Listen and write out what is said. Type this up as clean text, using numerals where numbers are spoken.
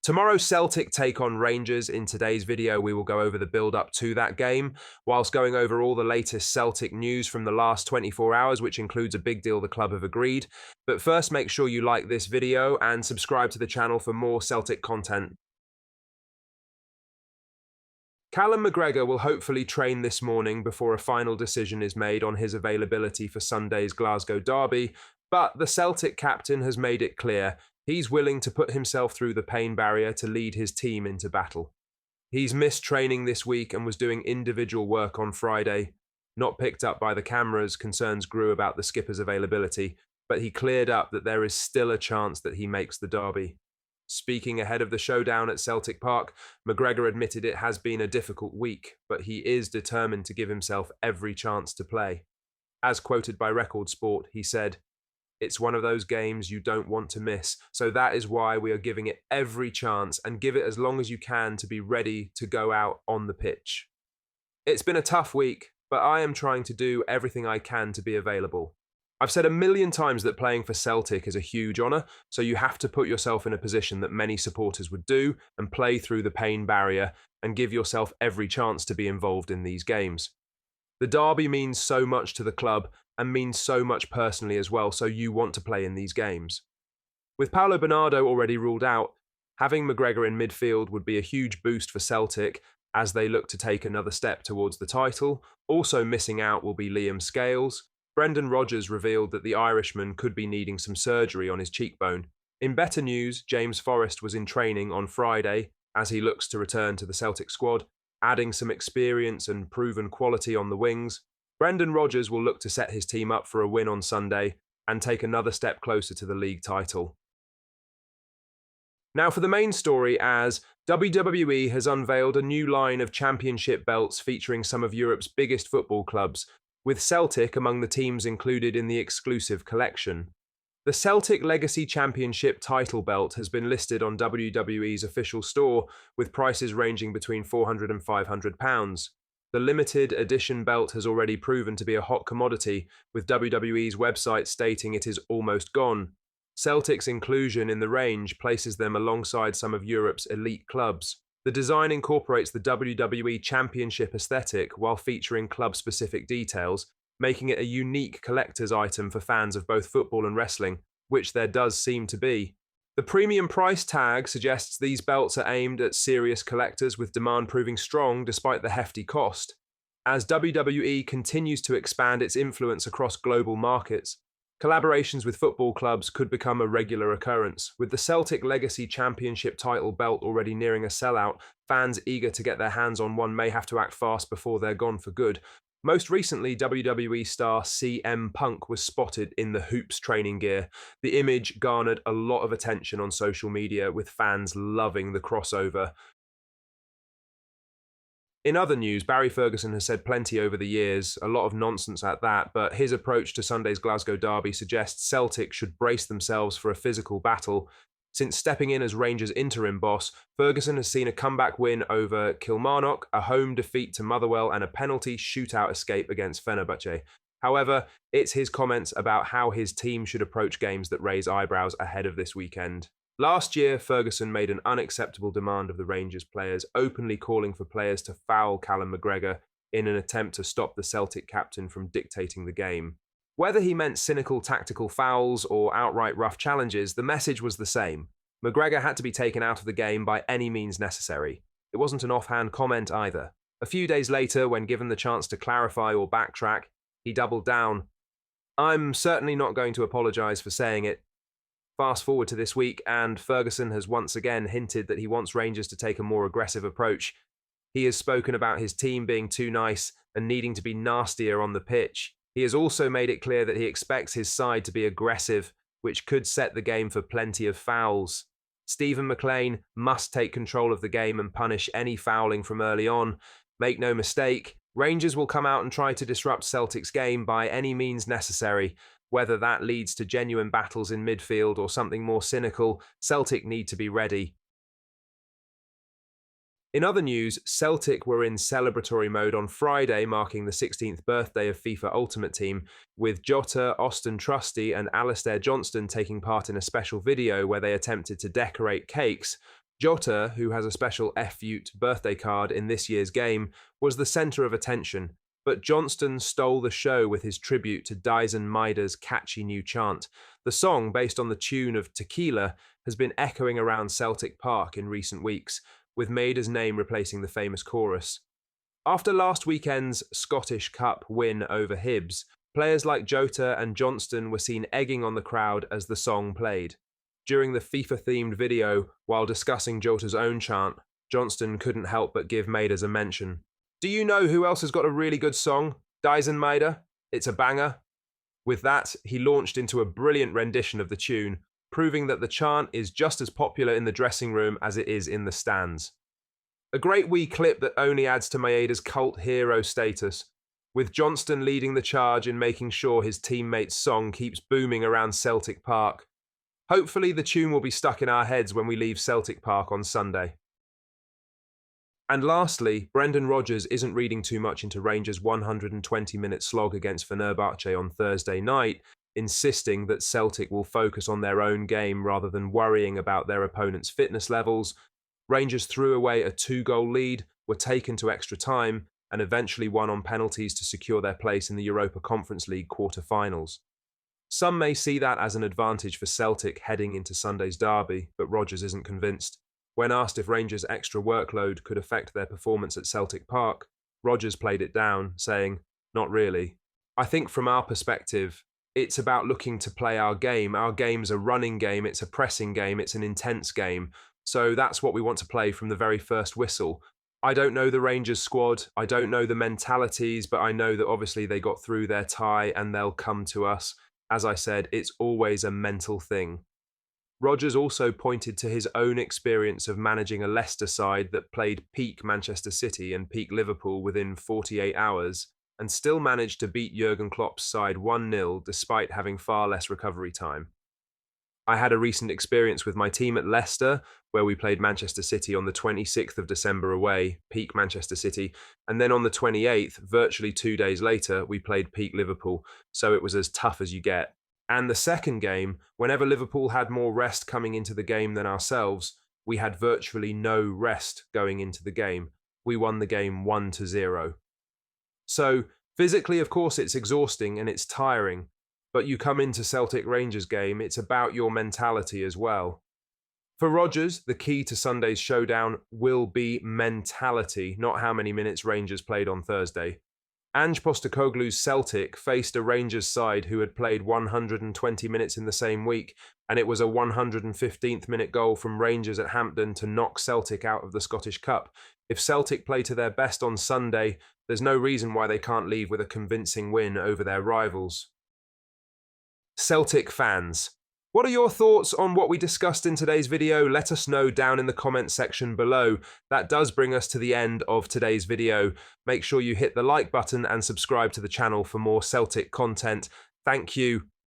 Tomorrow, Celtic take on Rangers. In today's video, we will go over the build-up to that game, whilst going over all the latest Celtic news from the last 24 hours, which includes a big deal the club have agreed. But first, make sure you like this video and subscribe to the channel for more Celtic content. Callum McGregor will hopefully train this morning before a final decision is made on his availability for Sunday's Glasgow derby, but the Celtic captain has made it clear he's willing to put himself through the pain barrier to lead his team into battle. He's missed training this week and was doing individual work on Friday. Not picked up by the cameras, concerns grew about the skipper's availability, but he cleared up that there is still a chance that he makes the derby. Speaking ahead of the showdown at Celtic Park, McGregor admitted it has been a difficult week, but he is determined to give himself every chance to play. As quoted by Record Sport, he said, "It's one of those games you don't want to miss, so that is why we are giving it every chance and give it as long as you can to be ready to go out on the pitch. It's been a tough week, but I am trying to do everything I can to be available. I've said a million times that playing for Celtic is a huge honour, so you have to put yourself in a position that many supporters would do and play through the pain barrier and give yourself every chance to be involved in these games. The derby means so much to the club and means so much personally as well, so you want to play in these games." With Paulo Bernardo already ruled out, having McGregor in midfield would be a huge boost for Celtic as they look to take another step towards the title. Also missing out will be Liam Scales. Rodgers revealed that the Irishman could be needing some surgery on his cheekbone. In better news, James Forrest was in training on Friday as he looks to return to the Celtic squad, adding some experience and proven quality on the wings. Rodgers will look to set his team up for a win on Sunday and take another step closer to the league title. Now for the main story, as WWE has unveiled a new line of championship belts featuring some of Europe's biggest football clubs, with Celtic among the teams included in the exclusive collection. The Celtic Legacy Championship title belt has been listed on WWE's official store, with prices ranging between £400 and £500. The limited edition belt has already proven to be a hot commodity, with WWE's website stating it is almost gone. Celtic's inclusion in the range places them alongside some of Europe's elite clubs. The design incorporates the WWE Championship aesthetic while featuring club-specific details, making it a unique collector's item for fans of both football and wrestling, which there does seem to be. The premium price tag suggests these belts are aimed at serious collectors, with demand proving strong despite the hefty cost. As WWE continues to expand its influence across global markets, collaborations with football clubs could become a regular occurrence. With the Celtic Legacy Championship title belt already nearing a sellout, fans eager to get their hands on one may have to act fast before they're gone for good. Most recently, WWE star CM Punk was spotted in the Hoops training gear. The image garnered a lot of attention on social media, with fans loving the crossover. In other news, Barry Ferguson has said plenty over the years, a lot of nonsense at that, but his approach to Sunday's Glasgow derby suggests Celtic should brace themselves for a physical battle. Since stepping in as Rangers' interim boss, Ferguson has seen a comeback win over Kilmarnock, a home defeat to Motherwell, and a penalty shootout escape against Fenerbahce. However, it's his comments about how his team should approach games that raise eyebrows ahead of this weekend. Last year, Ferguson made an unacceptable demand of the Rangers players, openly calling for players to foul Callum McGregor in an attempt to stop the Celtic captain from dictating the game. Whether he meant cynical tactical fouls or outright rough challenges, the message was the same. McGregor had to be taken out of the game by any means necessary. It wasn't an offhand comment either. A few days later, when given the chance to clarify or backtrack, he doubled down. "I'm certainly not going to apologise for saying it." Fast forward to this week, and Ferguson has once again hinted that he wants Rangers to take a more aggressive approach. He has spoken about his team being too nice and needing to be nastier on the pitch. He has also made it clear that he expects his side to be aggressive, which could set the game for plenty of fouls. Stephen McLean must take control of the game and punish any fouling from early on. Make no mistake, Rangers will come out and try to disrupt Celtic's game by any means necessary. Whether that leads to genuine battles in midfield or something more cynical, Celtic need to be ready. In other news, Celtic were in celebratory mode on Friday, marking the 16th birthday of FIFA Ultimate Team, with Jota, Austin Trusty and Alistair Johnston taking part in a special video where they attempted to decorate cakes, Jota, who has a special F-Ute birthday card in this year's game, was the centre of attention, but Johnston stole the show with his tribute to Dyson Maida's catchy new chant. The song, based on the tune of Tequila, has been echoing around Celtic Park in recent weeks, with Maida's name replacing the famous chorus. After last weekend's Scottish Cup win over Hibs, players like Jota and Johnston were seen egging on the crowd as the song played. During the FIFA-themed video, while discussing Jota's own chant, Johnston couldn't help but give Maida's a mention. Do you know who else has got a really good song? Dyson Maida. It's a banger. With that, he launched into a brilliant rendition of the tune, proving that the chant is just as popular in the dressing room as it is in the stands. A great wee clip that only adds to Maida's cult hero status, with Johnston leading the charge in making sure his teammates' song keeps booming around Celtic Park. Hopefully the tune will be stuck in our heads when we leave Celtic Park on Sunday. And lastly, Brendan Rodgers isn't reading too much into Rangers' 120-minute slog against Fenerbahce on Thursday night, insisting that Celtic will focus on their own game rather than worrying about their opponent's fitness levels. Rangers threw away a 2-goal lead, were taken to extra time, and eventually won on penalties to secure their place in the Europa Conference League quarter-finals. Some may see that as an advantage for Celtic heading into Sunday's derby, but Rodgers isn't convinced. When asked if Rangers' extra workload could affect their performance at Celtic Park, Rodgers played it down, saying, "Not really. I think from our perspective, it's about looking to play our game. Our game's a running game, it's a pressing game, it's an intense game. So that's what we want to play from the very first whistle. I don't know the Rangers squad, I don't know the mentalities, but I know that obviously they got through their tie and they'll come to us. As I said, it's always a mental thing." Rodgers also pointed to his own experience of managing a Leicester side that played peak Manchester City and peak Liverpool within 48 hours, and still managed to beat Jurgen Klopp's side 1-0 despite having far less recovery time. I had a recent experience with my team at Leicester, where we played Manchester City on the 26th of December away, peak Manchester City, and then on the 28th, virtually 2 days later, we played peak Liverpool, so it was as tough as you get. And the second game, whenever Liverpool had more rest coming into the game than ourselves, we had virtually no rest going into the game. We won the game 1-0. So, physically, of course, it's exhausting and it's tiring, but you come into Celtic Rangers game, it's about your mentality as well. For Rodgers, the key to Sunday's showdown will be mentality, not how many minutes Rangers played on Thursday. Ange Postecoglou's Celtic faced a Rangers side who had played 120 minutes in the same week, and it was a 115th minute goal from Rangers at Hampden to knock Celtic out of the Scottish Cup. If Celtic play to their best on Sunday, there's no reason why they can't leave with a convincing win over their rivals. Celtic fans, what are your thoughts on what we discussed in today's video? Let us know down in the comments section below. That does bring us to the end of today's video. Make sure you hit the like button and subscribe to the channel for more Celtic content. Thank you